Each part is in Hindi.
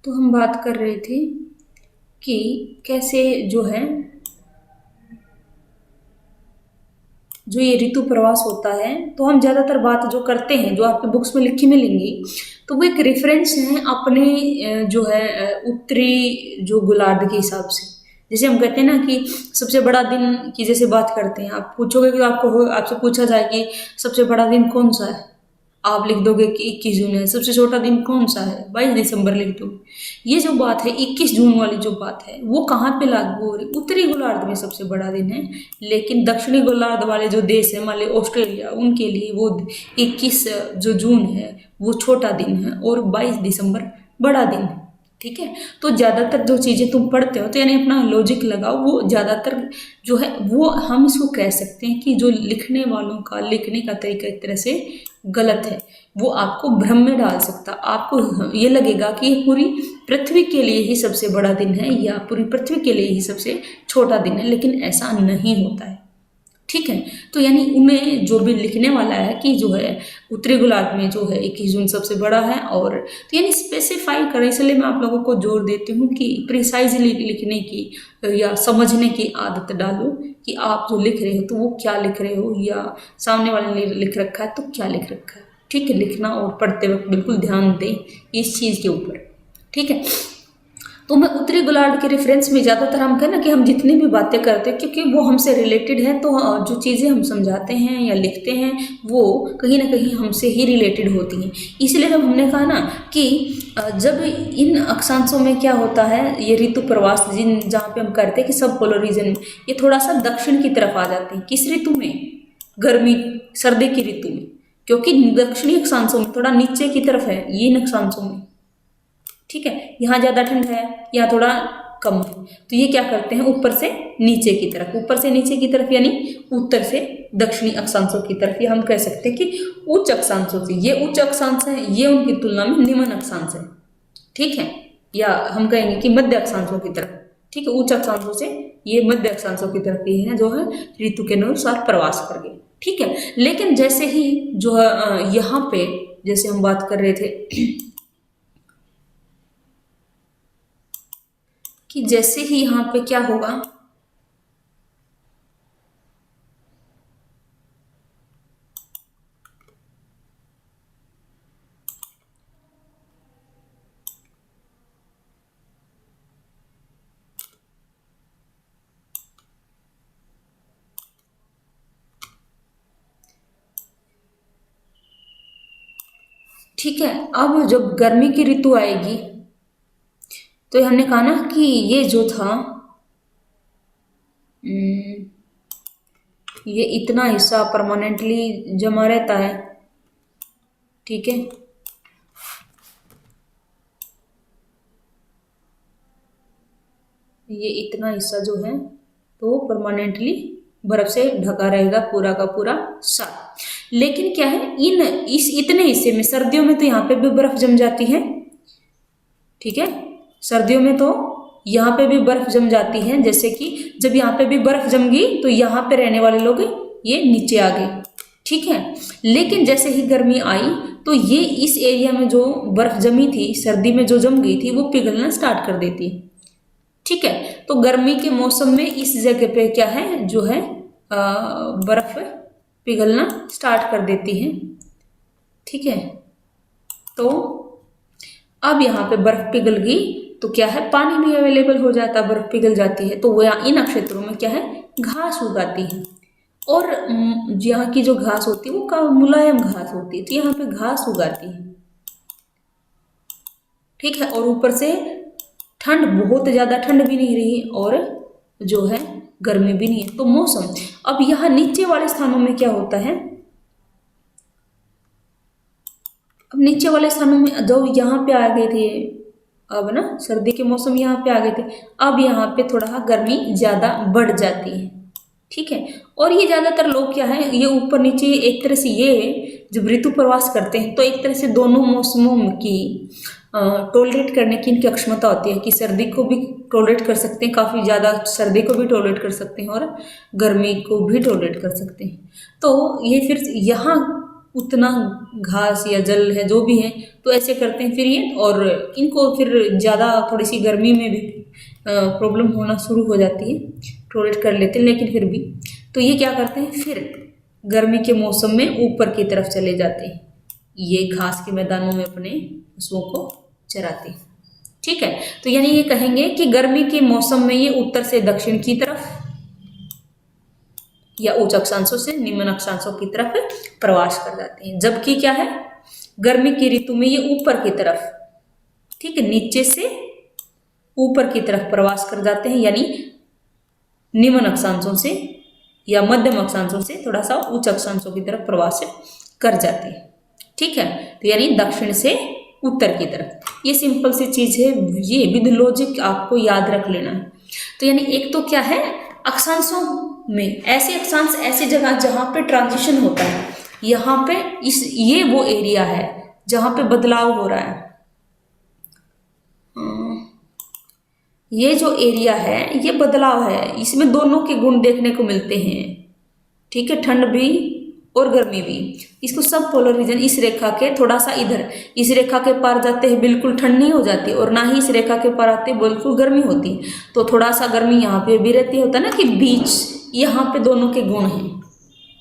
तो हम बात कर रहे थे कि कैसे जो है जो ये ऋतु प्रवास होता है, तो हम ज़्यादातर बात जो करते हैं जो आपके बुक्स में लिखी मिलेंगी, तो वो एक रेफरेंस है अपने जो है उत्तरी जो गोलार्ध के हिसाब से। जैसे हम कहते हैं ना कि सबसे बड़ा दिन की जैसे बात करते हैं, आप पूछोगे कि आपसे पूछा जाए कि सबसे बड़ा दिन कौन सा है, आप लिख दोगे कि 21 जून है। सबसे छोटा दिन कौन सा है, 22 दिसंबर लिख दोगे। ये जो बात है 21 जून वाली जो बात है वो कहाँ पे लागू हो रही, उत्तरी गोलार्ध में सबसे बड़ा दिन है। लेकिन दक्षिणी गोलार्ध वाले जो देश है, मान ली ऑस्ट्रेलिया, उनके लिए वो 21 जो जून है वो छोटा दिन है और 22 दिसंबर बड़ा दिन है। ठीक है, तो ज़्यादातर जो चीज़ें तुम पढ़ते हो तो यानी अपना लॉजिक लगाओ, वो ज़्यादातर जो है वो हम इसको कह सकते हैं कि जो लिखने वालों का लिखने का तरीका एक तरह से गलत है। वो आपको भ्रम में डाल सकता, आपको ये लगेगा कि ये पूरी पृथ्वी के लिए ही सबसे बड़ा दिन है या पूरी पृथ्वी के लिए ही सबसे छोटा दिन है, लेकिन ऐसा नहीं होता है। ठीक है, तो यानी उन्हें जो भी लिखने वाला है कि जो है उत्तरी गोलार्ध में जो है 21 जून सबसे बड़ा है, और तो यानी स्पेसिफाई करें, इसलिए मैं आप लोगों को जोर देती हूँ कि प्रिसाइजली लिखने की या समझने की आदत डालो कि आप जो लिख रहे हो तो वो क्या लिख रहे हो, या सामने वाले ने लिख रखा है तो क्या लिख रखा है। ठीक है, लिखना और पढ़ते वक्त बिल्कुल ध्यान दें इस चीज़ के ऊपर। ठीक है, तो मैं उत्तरी गोलार्ध के रेफरेंस में ज़्यादातर हम कहें ना कि हम जितनी भी बातें करते हैं क्योंकि वो हमसे रिलेटेड है, तो जो चीज़ें हम समझाते हैं या लिखते हैं वो कहीं ना कहीं हमसे ही रिलेटेड होती हैं। इसलिए जब हमने कहा ना कि जब इन अक्षांशों में क्या होता है, ये ऋतु प्रवास जिन जहाँ पे हम करते हैं कि सब पोलर रीजन में, ये थोड़ा सा दक्षिण की तरफ आ जाते हैं। किस ऋतु में? गर्मी सर्दी की ऋतु में, क्योंकि दक्षिणी अक्षांशों में थोड़ा नीचे की तरफ है ये इन अक्षांशों में। ठीक है, यहाँ ज़्यादा ठंड है, यहाँ थोड़ा कम है, तो ये क्या करते हैं ऊपर से नीचे की तरफ, ऊपर से नीचे की तरफ यानी उत्तर से दक्षिणी अक्षांशों की तरफ, ये हम कह सकते हैं कि उच्च अक्षांशों से। ये उच्च अक्षांश है, ये उनकी तुलना में निम्न अक्षांश है। ठीक है, या हम कहेंगे कि मध्य अक्षांशों की तरफ। ठीक है, उच्च अक्षांशों से ये मध्य अक्षांशों की तरफ ये है जो है ऋतु के अनुसार प्रवास कर गए। ठीक है, लेकिन जैसे ही जो है यहाँ पे जैसे हम बात कर रहे थे कि जैसे ही यहाँ पे क्या होगा, ठीक है, अब जब गर्मी की ऋतु आएगी तो हमने कहा ना कि ये जो था ये इतना हिस्सा परमानेंटली जमा रहता है। ठीक है, ये इतना हिस्सा जो है तो परमानेंटली बर्फ से ढका रहेगा पूरा का पूरा साल। लेकिन क्या है, इस इतने हिस्से में सर्दियों में तो यहाँ पे भी बर्फ जम जाती है। ठीक है, सर्दियों में तो यहाँ पे भी बर्फ जम जाती है, जैसे कि जब यहाँ पे भी बर्फ जम गई तो यहाँ पे रहने वाले लोग ये नीचे आ गए। ठीक है, लेकिन जैसे ही गर्मी आई तो ये इस एरिया में जो बर्फ जमी थी सर्दी में जो जम गई थी वो पिघलना स्टार्ट कर देती है। ठीक है, तो गर्मी के मौसम में इस जगह पे क्या है जो है बर्फ पिघलना स्टार्ट कर देती है। ठीक है, तो अब यहाँ पे बर्फ पिघल गई तो क्या है, पानी भी अवेलेबल हो जाता है, बर्फ पिघल जाती है, तो वो इन क्षेत्रों में क्या है घास उगाती है। और यहाँ की जो घास होती है वो मुलायम घास होती है, तो यहाँ पे घास उगाती है। ठीक है, और ऊपर से ठंड, बहुत ज़्यादा ठंड भी नहीं रही और जो है गर्मी भी नहीं है, तो मौसम। अब यहाँ नीचे वाले स्थानों में क्या होता है, अब नीचे वाले स्थानों में जो यहाँ पे आ गए थे, अब ना सर्दी के मौसम यहाँ पे आ गए थे, अब यहाँ पे थोड़ा गर्मी ज़्यादा बढ़ जाती है। ठीक है, और ये ज़्यादातर लोग क्या है, ये ऊपर नीचे एक तरह से ये जब ऋतु प्रवास करते हैं तो एक तरह से दोनों मौसमों की टॉलरेट करने की इनकी क्षमता होती है कि सर्दी को भी टॉलरेट कर सकते हैं, काफ़ी ज़्यादा सर्दी को भी टॉलरेट कर सकते हैं और गर्मी को भी टॉलरेट कर सकते हैं। तो ये फिर यहाँ उतना घास या जल है जो भी है, तो ऐसे करते हैं फिर ये, और इनको फिर ज़्यादा थोड़ी सी गर्मी में भी प्रॉब्लम होना शुरू हो जाती है, टॉलरेट कर लेते हैं लेकिन फिर भी। तो ये क्या करते हैं, फिर गर्मी के मौसम में ऊपर की तरफ चले जाते हैं, ये घास के मैदानों में अपने पशुओं को चराते हैं। ठीक है, तो यानी ये कहेंगे कि गर्मी के मौसम में ये उत्तर से दक्षिण की तरफ या उच्च अक्षांशों से निम्न अक्षांशों की तरफ प्रवास कर जाते हैं। जबकि क्या है, गर्मी की ऋतु में ये ऊपर की तरफ, ठीक है, नीचे से ऊपर की तरफ प्रवास कर जाते हैं, यानी निम्न अक्षांशों से या मध्यम अक्षांशों से थोड़ा सा उच्च अक्षांशों की तरफ प्रवास कर जाते हैं। ठीक है, तो यानी दक्षिण से उत्तर की तरफ। ये सिंपल सी चीज है, ये विद लॉजिक आपको याद रख लेना है। तो यानी एक तो क्या है, अक्षांशों में ऐसे अक्षांश ऐसी जगह जहां पे ट्रांजिशन होता है, यहाँ पे ये वो एरिया है जहां पे बदलाव हो रहा है। ये जो एरिया है ये बदलाव है, इसमें दोनों के गुण देखने को मिलते हैं। ठीक है, ठंड भी और गर्मी भी। इसको सब पोलर रीजन, इस रेखा के थोड़ा सा इधर, इस रेखा के पार जाते हैं बिल्कुल ठंड नहीं हो जाती, और ना ही इस रेखा के पार आते बिल्कुल गर्मी होती। तो थोड़ा सा गर्मी यहाँ पे भी रहती, होता है ना कि बीच, यहाँ पे दोनों के गुण हैं।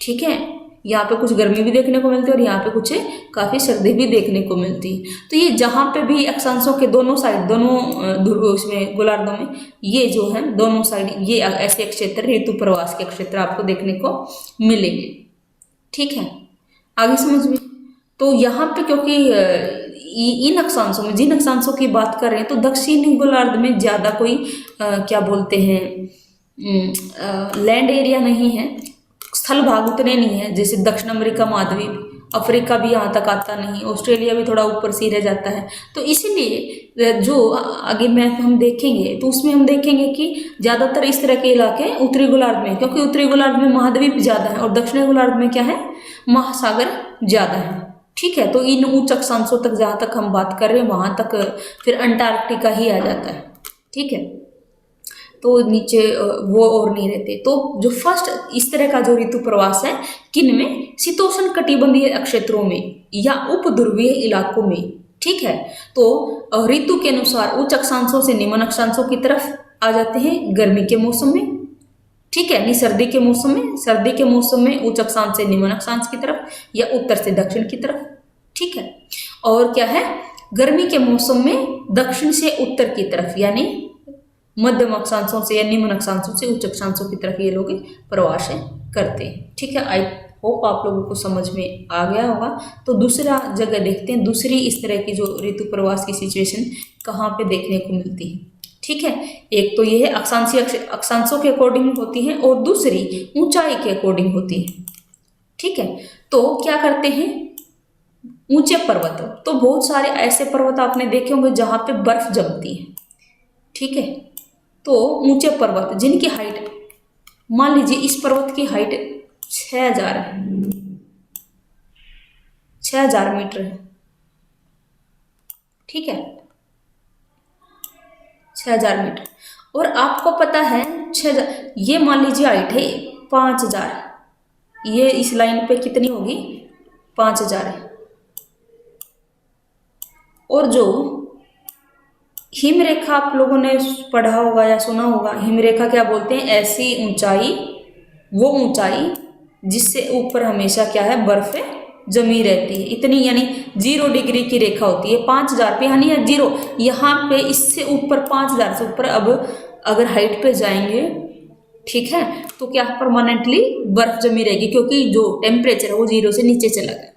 ठीक है, यहाँ पे कुछ गर्मी भी देखने को मिलती है और यहाँ पे कुछ काफी सर्दी भी देखने को मिलती है। तो ये जहाँ पे भी अक्षांशों के दोनों साइड, दोनों ध्रुव उसमें गोलार्धों में ये जो है दोनों साइड, ये ऐसे क्षेत्र ऋतु प्रवास के क्षेत्र आपको देखने को मिलेंगे। ठीक है, आगे समझ में। तो यहाँ पे क्योंकि इन अक्षांशों में, जिन अक्षांशों की बात कर रहे हैं, तो दक्षिणी गोलार्ध में ज्यादा कोई क्या बोलते हैं, लैंड एरिया नहीं है, स्थल भाग उतने नहीं है। जैसे दक्षिण अमेरिका महाद्वीप, अफ्रीका भी यहाँ तक आता नहीं, ऑस्ट्रेलिया भी थोड़ा ऊपर से रह जाता है। तो इसीलिए जो आगे मैप हम देखेंगे तो उसमें हम देखेंगे कि ज्यादातर इस तरह के इलाके उत्तरी गोलार्ध में, क्योंकि उत्तरी गोलार्ध में महाद्वीप ज्यादा है और दक्षिणी गोलार्ध में क्या है, महासागर ज्यादा है। ठीक है, तो इन उच्च अक्षांशों तक जहां तक हम बात कर रहे हैं वहां तक फिर अंटार्कटिका ही आ जाता है। ठीक है, तो नीचे वो और नहीं रहते। तो जो फर्स्ट इस तरह का जो ऋतु प्रवास है, किन में, शीतोष्ण कटिबंधीय क्षेत्रों में या उपध्रुवीय इलाकों में। ठीक है, तो ऋतु के अनुसार उच्च अक्षांशों से निम्न अक्षांशों की तरफ आ जाते हैं गर्मी के मौसम में। ठीक है, नहीं सर्दी के मौसम में, सर्दी के मौसम में उच्च अक्षांश से निम्न अक्षांश की तरफ या उत्तर से दक्षिण की तरफ। ठीक है, और क्या है, गर्मी के मौसम में दक्षिण से उत्तर की तरफ, यानी मध्यम अक्षांशों से या निम्न अक्षांशों से उच्च अक्षांशों की तरफ ये लोग प्रवास करते हैं। ठीक है, आई होप आप लोगों को समझ में आ गया होगा। तो दूसरा जगह देखते हैं, दूसरी इस तरह की जो ऋतु प्रवास की सिचुएशन कहाँ पे देखने को मिलती है। ठीक है, एक तो ये है अक्षांशों के अकॉर्डिंग होती है और दूसरी ऊंचाई के अकॉर्डिंग होती है। ठीक है, तो क्या करते हैं, ऊंचे पर्वत, तो बहुत सारे ऐसे पर्वत आपने देखे होंगे जहां पे बर्फ जमती है। ठीक है, तो ऊंचे पर्वत जिनकी हाइट, मान लीजिए इस पर्वत की हाइट 6000 है, 6000 मीटर है। ठीक है, 6000 मीटर, और आपको पता है 6000, ये मान लीजिए हाइट है 5000, ये इस लाइन पे कितनी होगी, 5000 है। और जो हिम रेखा आप लोगों ने पढ़ा होगा या सुना होगा, हिम रेखा क्या बोलते हैं, ऐसी ऊंचाई, वो ऊंचाई जिससे ऊपर हमेशा क्या है, बर्फ जमी रहती है, इतनी, यानी 0 डिग्री की रेखा होती है 5000 पे, यानी 0, यहाँ पे इससे ऊपर 5000 से ऊपर अब अगर हाइट पे जाएंगे, ठीक है, तो क्या परमानेंटली बर्फ जमी रहेगी, क्योंकि जो टेम्परेचर है वो 0 से नीचे चला गया।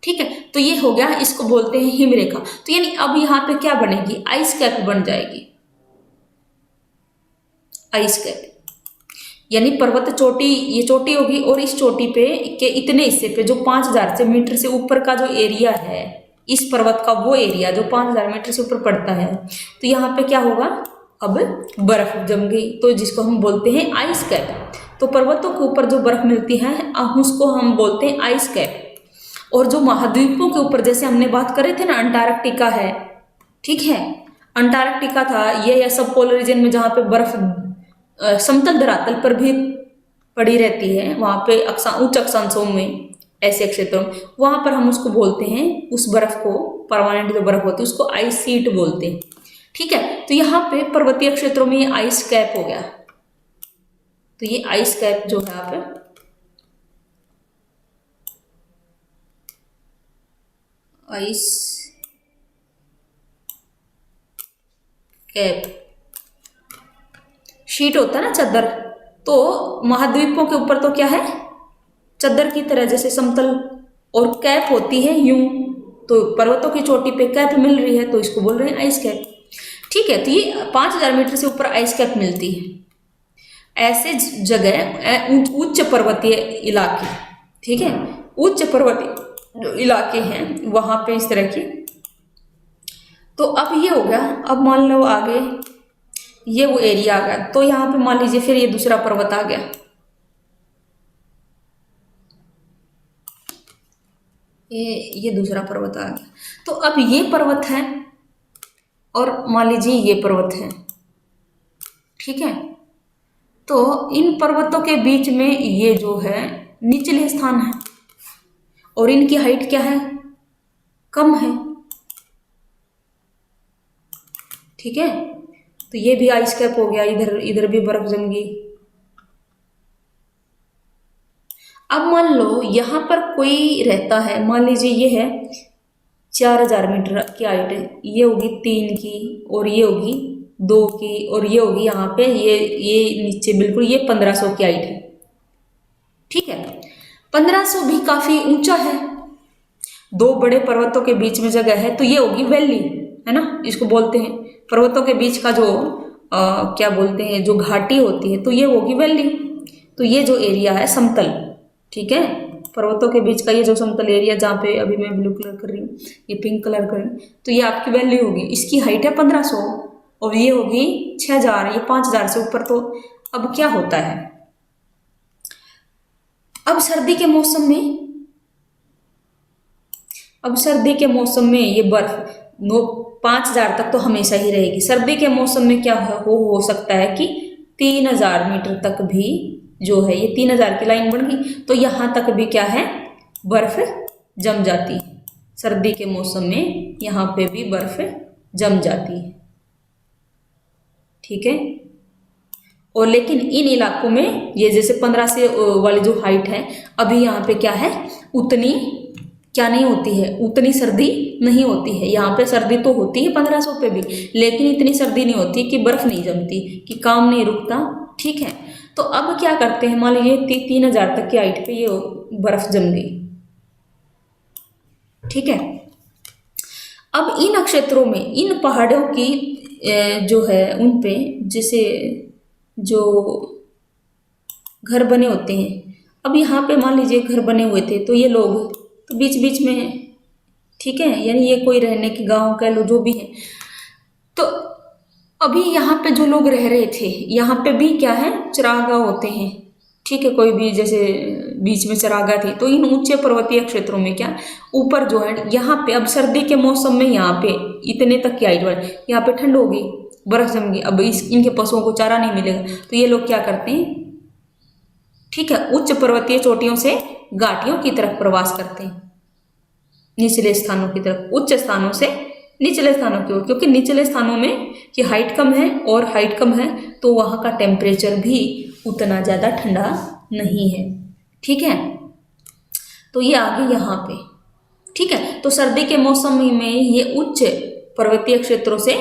ठीक है, तो ये हो गया, इसको बोलते हैं हिम रेखा। तो यानी अब यहाँ पे क्या बनेगी, आइस कैप बन जाएगी, आइस कैप, यानी पर्वत चोटी, ये चोटी होगी और इस चोटी पे के इतने हिस्से पे जो 5000 से मीटर से ऊपर का जो एरिया है इस पर्वत का, वो एरिया जो 5000 मीटर से ऊपर पड़ता है, तो यहाँ पे क्या होगा, अब बर्फ जम गई, तो जिसको हम बोलते हैं आइस कैप। तो पर्वतों के ऊपर जो बर्फ मिलती है उसको हम बोलते हैं आइस कैप। और जो महाद्वीपों के ऊपर, जैसे हमने बात कर रहे थे ना, अंटार्कटिका है, ठीक है, अंटार्कटिका था ये, या सब पोलर रीजन में जहाँ पे बर्फ समतल धरातल पर भी पड़ी रहती है, वहाँ पे उच्च अक्षांशों में ऐसे क्षेत्रों में, वहां पर हम उसको बोलते हैं, उस बर्फ को, परमानेंट जो बर्फ होती है उसको आइस शीट बोलते हैं। ठीक है, तो यहाँ पे पर्वतीय क्षेत्रों में ये आइस कैप हो गया। तो ये आइस कैप जो है यहाँ पे आइस कैप शीट होता है ना, चादर। तो महाद्वीपों के ऊपर तो क्या है, चादर की तरह जैसे समतल, और कैप होती है यूं। तो पर्वतों की चोटी पे कैप मिल रही है तो इसको बोल रहे हैं आइस कैप। ठीक है, तो ये 5000 मीटर से ऊपर आइस कैप मिलती है। ऐसे जगह उच्च पर्वतीय इलाके, ठीक है, उच्च पर्वतीय जो इलाके हैं वहां पे इस तरह की। तो अब ये हो गया। अब मान लो आगे ये वो एरिया आ गया, तो यहाँ पे मान लीजिए फिर ये दूसरा पर्वत आ गया। ये दूसरा पर्वत आ गया। तो अब ये पर्वत है और मान लीजिए ये पर्वत है। ठीक है, तो इन पर्वतों के बीच में ये जो है निचले स्थान है और इनकी हाइट क्या है, कम है। ठीक है, तो ये भी आइस कैप हो गया, इधर इधर भी बर्फ जम गई। अब मान लो यहां पर कोई रहता है, मान लीजिए ये है 4000 मीटर की हाइट है, ये होगी 3 की और ये होगी 2 की और ये होगी यहाँ पे ये नीचे बिल्कुल ये 1500 की हाइट है। ठीक है, 1500 भी काफी ऊंचा है, दो बड़े पर्वतों के बीच में जगह है, तो ये होगी वैली, है ना, इसको बोलते हैं पर्वतों के बीच का जो क्या बोलते हैं, जो घाटी होती है, तो ये होगी वैली। तो ये जो एरिया है समतल, ठीक है, पर्वतों के बीच का ये जो समतल एरिया, जहाँ पे अभी मैं ब्लू कलर कर रही हूँ, ये पिंक कलर कर रही हूँ, तो ये आपकी वैली होगी। इसकी हाइट है 1500 और ये होगी 6000, ये 5000 से ऊपर। तो अब क्या होता है, अब सर्दी के मौसम में, अब सर्दी के मौसम में ये बर्फ 5000 तक तो हमेशा ही रहेगी। सर्दी के मौसम में क्या हो सकता है कि 3000 मीटर तक भी जो है, ये 3000 की लाइन बन गई, तो यहां तक भी क्या है, बर्फ जम जाती है। सर्दी के मौसम में यहाँ पे भी बर्फ जम जाती है। ठीक है, और लेकिन इन इलाकों में ये जैसे 15 से वाली जो हाइट है, अभी यहाँ पे क्या है, उतनी क्या नहीं होती है, उतनी सर्दी नहीं होती है। यहाँ पे सर्दी तो होती है 1500 पे भी, लेकिन इतनी सर्दी नहीं होती कि बर्फ नहीं जमती, कि काम नहीं रुकता। ठीक है, तो अब क्या करते हैं, मान लीजिए 3000 तक की हाइट पे ये बर्फ जम गई। ठीक है, अब इन क्षेत्रों में, इन पहाड़ों की जो है उन पे जैसे जो घर बने होते हैं, अब यहाँ पे मान लीजिए घर बने हुए थे, तो ये लोग तो बीच बीच में, ठीक है, यानी ये कोई रहने के गांव कह लो जो भी है, तो अभी यहाँ पे जो लोग रह रहे थे, यहाँ पे भी क्या है, चरागाह होते हैं। ठीक है, कोई भी जैसे बीच में चरागाह थी, तो इन ऊंचे पर्वतीय क्षेत्रों में क्या, ऊपर जो है यहाँ पे अब सर्दी के मौसम में यहाँ पे इतने तक की हाइट बढ़, यहाँ पे ठंड होगी, बर्फ जम गई, अब इनके पशुओं को चारा नहीं मिलेगा, तो ये लोग क्या करते हैं, ठीक है, उच्च पर्वतीय चोटियों से घाटियों की तरफ प्रवास करते हैं, निचले स्थानों की तरफ, उच्च स्थानों से निचले स्थानों की ओर, क्योंकि निचले स्थानों में ये हाइट कम है और हाइट कम है तो वहां का टेम्परेचर भी उतना ज्यादा ठंडा नहीं है। ठीक है, तो ये आ गई यहाँ पे। ठीक है, तो सर्दी के मौसम में ये उच्च पर्वतीय क्षेत्रों से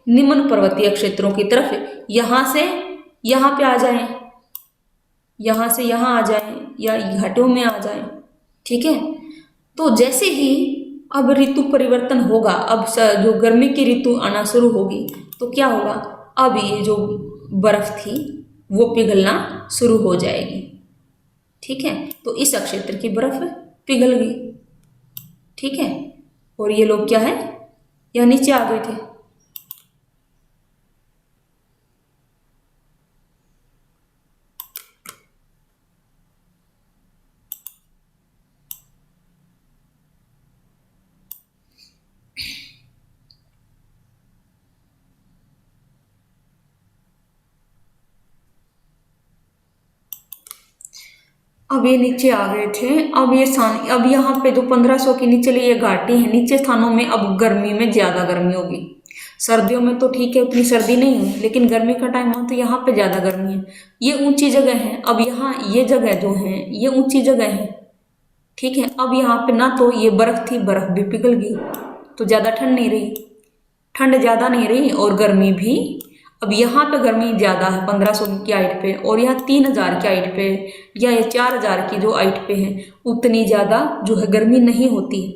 निम्न पर्वतीय क्षेत्रों की तरफ यहां से यहाँ पे आ जाए, यहां से यहाँ आ जाए या घाटों में आ जाए। ठीक है, तो जैसे ही अब ऋतु परिवर्तन होगा, अब जो गर्मी की ऋतु आना शुरू होगी, तो क्या होगा, अब ये जो बर्फ थी वो पिघलना शुरू हो जाएगी। ठीक है, तो इस क्षेत्र की बर्फ पिघल गई। ठीक है, और ये लोग क्या है, यहाँ नीचे आ गए थे। अब ये नीचे आ गए थे। अब ये स्थान, अब यहाँ पे जो 1500 के नीचे ये घाटी है, नीचे स्थानों में अब गर्मी में ज्यादा गर्मी होगी। सर्दियों में तो ठीक है, उतनी सर्दी नहीं है, लेकिन गर्मी का टाइम हो तो यहाँ पे ज्यादा गर्मी है। ये ऊंची जगह है। अब यहाँ ये जगह जो है ये ऊंची जगह है, ठीक है। अब यहाँ पे ना तो ये बर्फ थी, बर्फ भी पिघल गई, तो ज्यादा ठंड नहीं रही, ठंड ज्यादा नहीं रही, और गर्मी भी। अब यहाँ पे गर्मी ज्यादा है 1500 की हाइट पे, और यहाँ 3000 की हाइट पे या ये 4000 की जो हाइट पे है, उतनी ज्यादा जो है गर्मी नहीं होती है,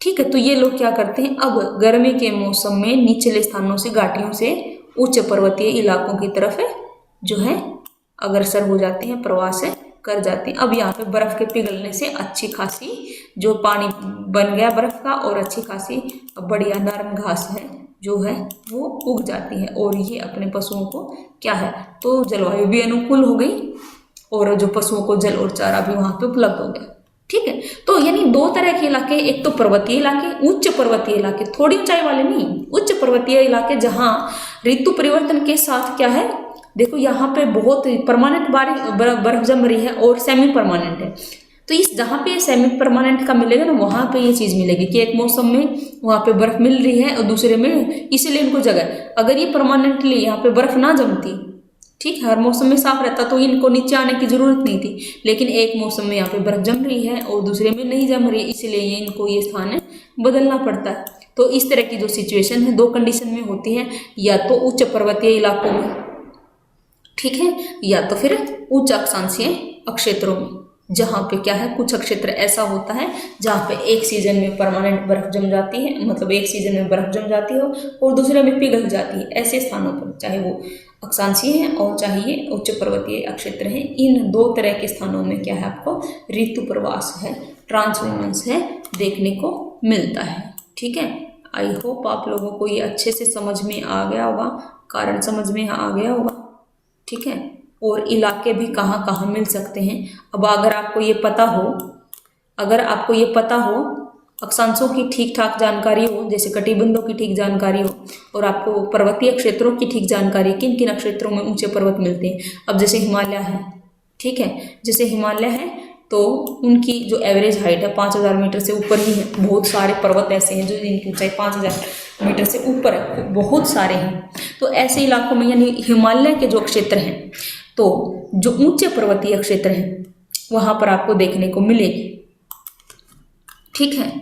ठीक है। तो ये लोग क्या करते हैं, अब गर्मी के मौसम में निचले स्थानों से, घाटियों से उच्च पर्वतीय इलाकों की तरफ जो है अग्रसर हो जाते हैं, प्रवास कर जाते हैं। अब यहाँ पे बर्फ के पिघलने से अच्छी खासी जो पानी बन गया बर्फ का, और अच्छी खासी बढ़िया नरम घास है जो है वो उग जाती है, और ये अपने पशुओं को क्या है, तो जलवायु भी अनुकूल हो गई, और जो पशुओं को जल और चारा भी वहां पे उपलब्ध हो गया, ठीक है। तो यानी दो तरह के इलाके, एक तो पर्वतीय इलाके, उच्च पर्वतीय इलाके, थोड़ी ऊंचाई वाले नहीं, उच्च पर्वतीय इलाके जहां ऋतु परिवर्तन के साथ क्या है, देखो यहाँ पे बहुत परमानेंट बर्फ जम रही है, और सेमी परमानेंट है। तो इस जहाँ पे सेमी परमानेंट का मिलेगा ना, वहां पे ये चीज मिलेगी कि एक मौसम में वहां पे बर्फ मिल रही है और दूसरे में, इसीलिए इनको जगह, अगर ये परमानेंटली यहाँ पे बर्फ ना जमती, ठीक है, हर मौसम में साफ रहता, तो इनको नीचे आने की जरूरत नहीं थी। लेकिन एक मौसम में यहाँ पे बर्फ जम रही है और दूसरे में नहीं जम रही, इसलिए ये इनको ये स्थान बदलना पड़ता है। तो इस तरह की जो सिचुएशन है, दो कंडीशन में होती है, या तो उच्च पर्वतीय इलाकों में, ठीक है, या तो फिर उच्च अक्षांशीय क्षेत्रों में, जहाँ पे क्या है, कुछ क्षेत्र ऐसा होता है जहाँ पे एक सीजन में परमानेंट बर्फ जम जाती है, मतलब एक सीजन में बर्फ जम जाती हो और दूसरे में पिघल जाती है। ऐसे स्थानों पर, चाहे वो अक्षांशीय है और चाहे ये उच्च पर्वतीय क्षेत्र है, इन दो तरह के स्थानों में क्या है, आपको ऋतु प्रवास है, ट्रांसफॉर्मेंस है, देखने को मिलता है, ठीक है। आई होप आप लोगों को ये अच्छे से समझ में आ गया होगा, कारण समझ में आ गया होगा, ठीक है। और इलाके भी कहाँ कहाँ मिल सकते हैं। अब अगर आपको ये पता हो, अगर आपको ये पता हो, अक्षांशों की ठीक ठाक जानकारी हो, जैसे कटिबंधों की ठीक जानकारी हो, और आपको पर्वतीय क्षेत्रों की ठीक जानकारी, किन किन क्षेत्रों में ऊंचे पर्वत मिलते हैं। अब जैसे हिमालय है, ठीक है, जैसे हिमालय है तो उनकी जो एवरेज हाइट है 5000 मीटर से ऊपर ही है। बहुत सारे पर्वत ऐसे हैं जो जिनकी ऊंचाई 5000 मीटर से ऊपर है, बहुत सारे हैं। तो ऐसे इलाकों में, यानी हिमालय के जो क्षेत्र हैं, तो जो ऊंचे पर्वतीय क्षेत्र हैं वहां पर आपको देखने को मिलेगी, ठीक है।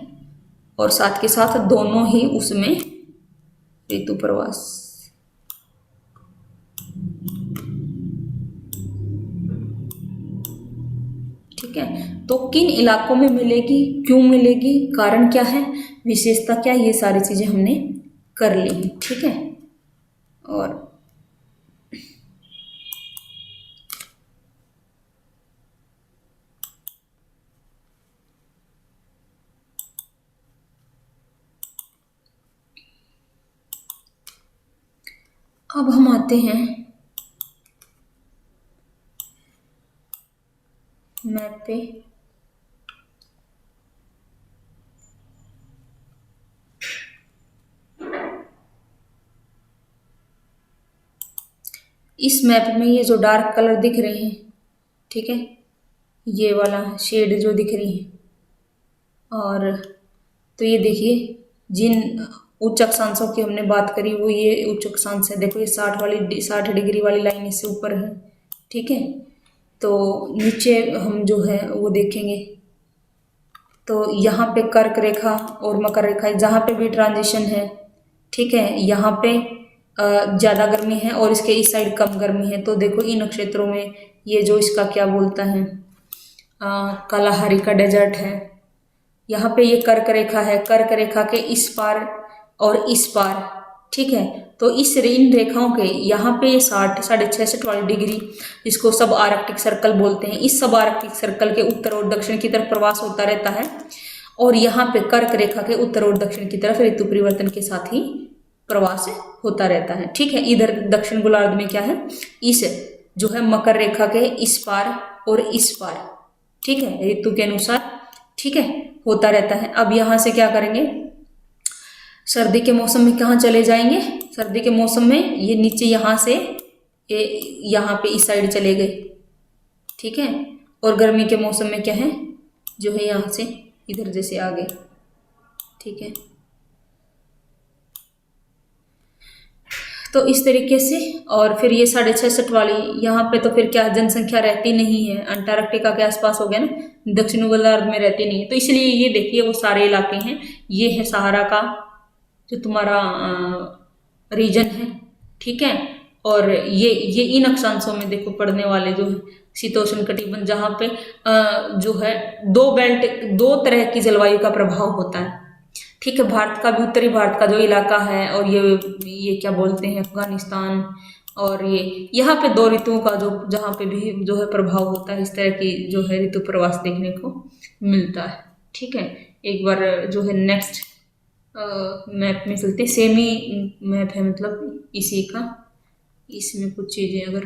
और साथ के साथ दोनों ही उसमें ऋतु प्रवास, ठीक है। तो किन इलाकों में मिलेगी, क्यों मिलेगी, कारण क्या है, विशेषता क्या, ये सारी चीजें हमने कर ली, ठीक है। और अब हम आते हैं मैप पे। इस मैप में ये जो डार्क कलर दिख रहे हैं, ठीक है, ये वाला शेड जो दिख रही है, और तो ये देखिए जिन उच्च अक्षांशों की हमने बात करी वो ये उच्च अक्षांश है। देखो ये 60 डिग्री वाली लाइन इससे ऊपर है, ठीक है। तो नीचे हम जो है वो देखेंगे तो यहाँ पे कर्क रेखा और मकर रेखा, जहाँ पे भी ट्रांजिशन है, ठीक है, यहाँ पे ज़्यादा गर्मी है और इसके इस साइड कम गर्मी है। तो देखो इन क्षेत्रों में ये जो इसका क्या बोलता है, कालाहारी का डेजर्ट है, यहाँ पे ये कर्क रेखा है, कर्क रेखा के इस पार और इस पार, ठीक है। तो इन रेखाओं के यहाँ पे 60-66 वाली डिग्री, इसको सब आर्कटिक सर्कल बोलते हैं। इस सब आर्कटिक सर्कल के उत्तर और दक्षिण की तरफ प्रवास होता रहता है, और यहाँ पे कर्क रेखा के उत्तर और दक्षिण की तरफ ऋतु परिवर्तन के साथ ही प्रवास होता रहता है, ठीक है। इधर दक्षिण गोलार्ध में क्या है, इस जो है मकर रेखा के इस पार और इस पार, ठीक है, ऋतु के अनुसार, ठीक है, होता रहता है। अब यहाँ से क्या करेंगे, सर्दी के मौसम में कहाँ चले जाएंगे, सर्दी के मौसम में ये नीचे यहाँ से यहाँ पे इस साइड चले गए, ठीक है। और गर्मी के मौसम में क्या है, जो है यहाँ से इधर जैसे आगे, ठीक है। तो इस तरीके से, और फिर ये 66.5 वाली यहाँ पे तो फिर क्या जनसंख्या रहती नहीं है, अंटार्कटिका के आसपास हो गया ना, दक्षिण गोलार्ध में रहती नहीं है। तो इसलिए ये देखिए वो सारे इलाके हैं, ये है सहारा का जो तुम्हारा रीजन है, ठीक है। और ये इन अक्षांशों में देखो पड़ने वाले जो है शीतोष्ण कटिबंध, जहाँ पे जो है दो बेल्ट, दो तरह की जलवायु का प्रभाव होता है, ठीक है। भारत का भी, उत्तरी भारत का जो इलाका है, और ये क्या बोलते हैं अफगानिस्तान, और ये यहाँ पे दो ऋतुओं का जो जहाँ पे भी जो है प्रभाव होता है, इस तरह की जो है ऋतु प्रवास देखने को मिलता है, ठीक है। एक बार जो है नेक्स्ट मैप में चलते, सेमी मैप है मतलब इसी का, इसमें कुछ चीजें अगर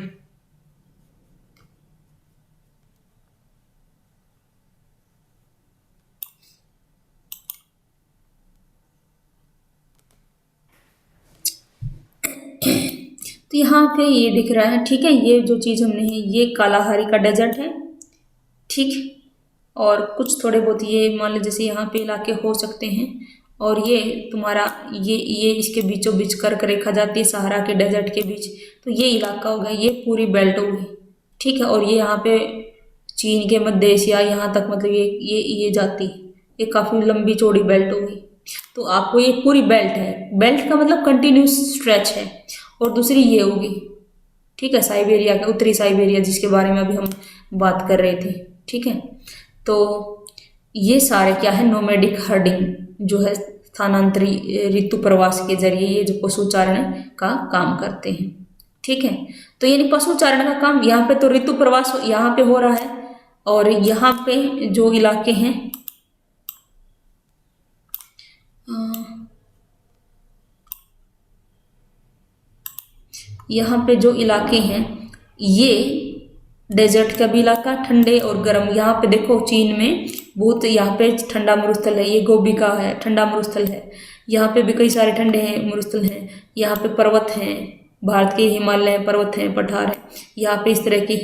तो यहाँ पे ये दिख रहा है, ठीक है। ये जो चीज़ हमने है, ये कालाहारी का डेजर्ट है, ठीक। और कुछ थोड़े बहुत ये मान लो जैसे यहाँ पे इलाके हो सकते हैं, और ये तुम्हारा ये इसके बीचों बीच कर्क रेखा जाती है सहारा के डेजर्ट के बीच, तो ये इलाका हो गया, ये पूरी बेल्ट हो गई, ठीक है। और ये यहाँ पे चीन के मध्य एशिया यहाँ तक मतलब ये जाती है, ये काफ़ी लंबी चौड़ी बेल्ट हो गई। तो आपको ये पूरी बेल्ट है, बेल्ट का मतलब कंटिन्यूस स्ट्रेच है। और दूसरी ये होगी, ठीक है, साइबेरिया का, उत्तरी साइबेरिया जिसके बारे में अभी हम बात कर रहे थे, ठीक है। तो ये सारे क्या है, नोमैडिक हर्डिंग जो है स्थानांतरी ऋतु प्रवास के जरिए ये जो पशुचारण का काम करते हैं, ठीक है। तो यानी पशुचारण का काम यहाँ पे तो ऋतु प्रवास यहाँ पे हो रहा है, और यहाँ पे जो इलाके हैं यहाँ पे जो इलाके हैं, ये डेजर्ट का भी इलाका, ठंडे और गर्म। यहाँ पे देखो चीन में बहुत, यहाँ पे ठंडा मरुस्थल है, ये गोबी का है, ठंडा मरुस्थल है। यहाँ पे भी कई सारे ठंडे हैं मरुस्थल हैं। यहाँ पे पर्वत हैं, भारत के हिमालय पर्वत हैं, पठार है। यहाँ पे इस तरह की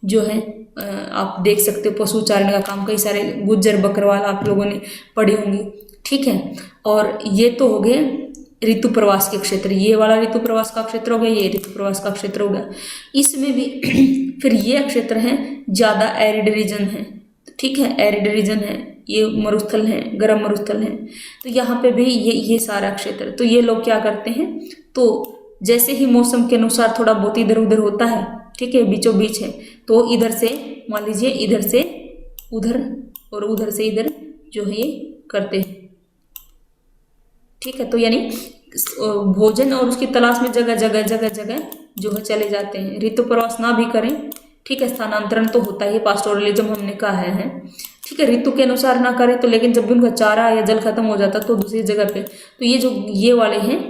जो है आप देख सकते हो पशुचारण का काम, कई सारे गुज्जर बकरवाल आप लोगों ने पढ़ी होंगी, ठीक है। और ये तो हो गए ऋतु प्रवास के क्षेत्र, ये वाला ऋतु प्रवास का क्षेत्र हो गया, ये ऋतु प्रवास का क्षेत्र हो गया। इसमें भी फिर ये क्षेत्र है ज़्यादा एरिड रीजन है, ठीक है, एरिड रीजन है, ये मरुस्थल है, गर्म मरुस्थल है। तो यहाँ पे भी ये सारा क्षेत्र, तो ये लोग क्या करते हैं, तो जैसे ही मौसम के अनुसार थोड़ा बहुत इधर उधर होता है, ठीक है, बीचों बीच है, तो इधर से मान लीजिए इधर से उधर और उधर से इधर जो है ये करते हैं, ठीक है। तो यानी भोजन और उसकी तलाश में जगह जगह जगह जगह जो है चले जाते हैं। ऋतु प्रवास ना भी करें, ठीक है, स्थानांतरण तो होता ही, पास्टोरलिज्म हमने कहा है, ठीक है। ऋतु के अनुसार ना करें तो, लेकिन जब भी उनका चारा या जल खत्म हो जाता तो दूसरी जगह पे, तो ये जो ये वाले हैं,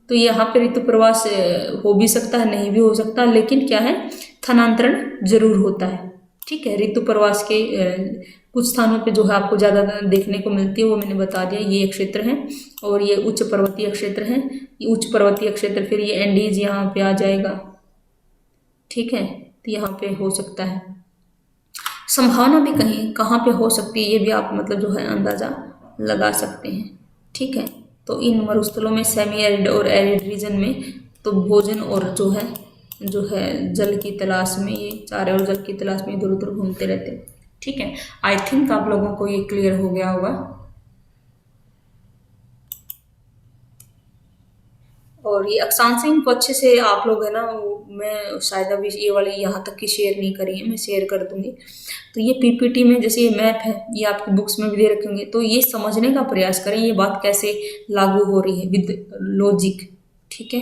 तो यहाँ पे ऋतु प्रवास हो भी सकता है, नहीं भी हो सकता, लेकिन क्या है, स्थानांतरण जरूर होता है, ठीक है। ऋतु प्रवास के कुछ स्थानों पे जो है आपको ज़्यादा देखने को मिलती है, वो मैंने बता दिया, ये क्षेत्र हैं। और ये उच्च पर्वतीय क्षेत्र हैं, ये उच्च पर्वतीय क्षेत्र, फिर ये एंडीज यहाँ पे आ जाएगा, ठीक है। तो यहाँ पे हो सकता है, संभावना भी कहीं कहाँ पे हो सकती है, ये भी आप मतलब जो है अंदाज़ा लगा सकते हैं, ठीक है। तो इन मरुस्थलों में, सेमी एरिड और एरिड रीजन में, तो भोजन और जो है जल की तलाश में, ये चारे और जल की तलाश में इधर उधर घूमते रहते हैं, ठीक है। आई थिंक आप लोगों को ये क्लियर हो गया होगा। और ये अक्षांश इनको अच्छे से आप लोग है ना, मैं शायद अभी ये वाली यहाँ तक की शेयर नहीं करी है, मैं शेयर कर दूंगी। तो ये पीपीटी में जैसे ये मैप है, ये आपकी बुक्स में भी दे रखेंगे, तो ये समझने का प्रयास करें, ये बात कैसे लागू हो रही है विद लॉजिक, ठीक है।